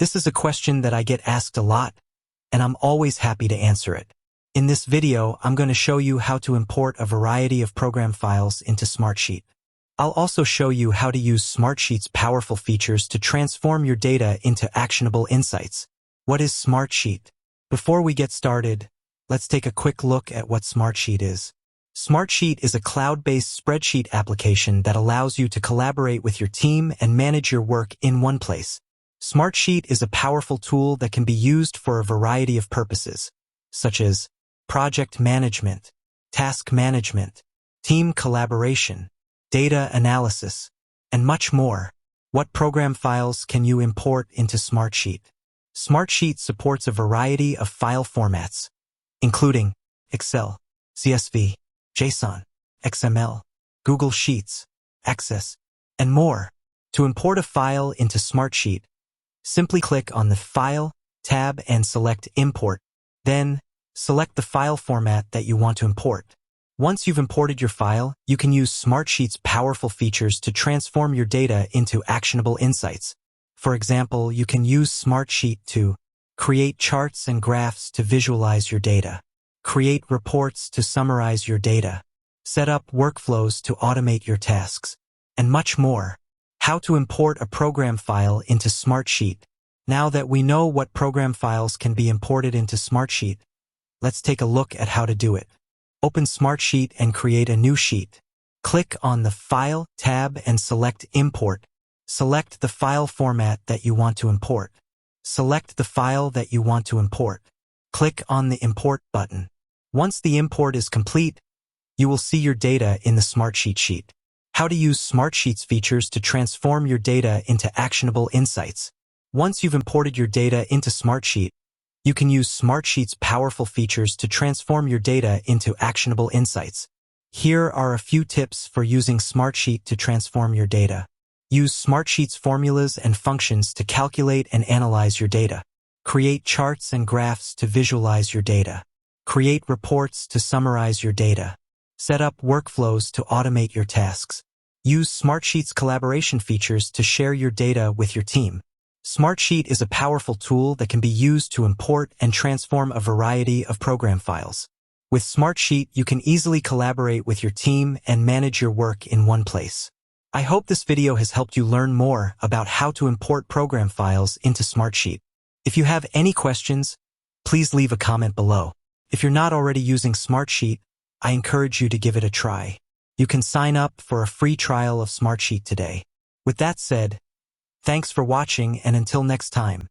This is a question that I get asked a lot, and I'm always happy to answer it. In this video, I'm going to show you how to import a variety of program files into Smartsheet. I'll also show you how to use Smartsheet's powerful features to transform your data into actionable insights. What is Smartsheet? Before we get started, let's take a quick look at what Smartsheet is. Smartsheet is a cloud-based spreadsheet application that allows you to collaborate with your team and manage your work in one place. Smartsheet is a powerful tool that can be used for a variety of purposes, such as project management, task management, team collaboration, data analysis, and much more. What program files can you import into Smartsheet? Smartsheet supports a variety of file formats, including Excel, CSV, JSON, XML, Google Sheets, Access, and more. To import a file into Smartsheet, simply click on the File tab and select Import. Then, select the file format that you want to import. Once you've imported your file, you can use Smartsheet's powerful features to transform your data into actionable insights. For example, you can use Smartsheet to create charts and graphs to visualize your data, create reports to summarize your data, set up workflows to automate your tasks, and much more. How to import a program file into Smartsheet. Now that we know what program files can be imported into Smartsheet, let's take a look at how to do it. Open Smartsheet and create a new sheet. Click on the File tab and select Import. Select the file format that you want to import. Select the file that you want to import. Click on the Import button. Once the import is complete, you will see your data in the Smartsheet sheet. How to use Smartsheet's features to transform your data into actionable insights. Once you've imported your data into Smartsheet, you can use Smartsheet's powerful features to transform your data into actionable insights. Here are a few tips for using Smartsheet to transform your data. Use Smartsheet's formulas and functions to calculate and analyze your data. Create charts and graphs to visualize your data. Create reports to summarize your data. Set up workflows to automate your tasks. Use Smartsheet's collaboration features to share your data with your team. Smartsheet is a powerful tool that can be used to import and transform a variety of program files. With Smartsheet, you can easily collaborate with your team and manage your work in one place. I hope this video has helped you learn more about how to import program files into Smartsheet. If you have any questions, please leave a comment below. If you're not already using Smartsheet, I encourage you to give it a try. You can sign up for a free trial of Smartsheet today. With that said, thanks for watching, and until next time.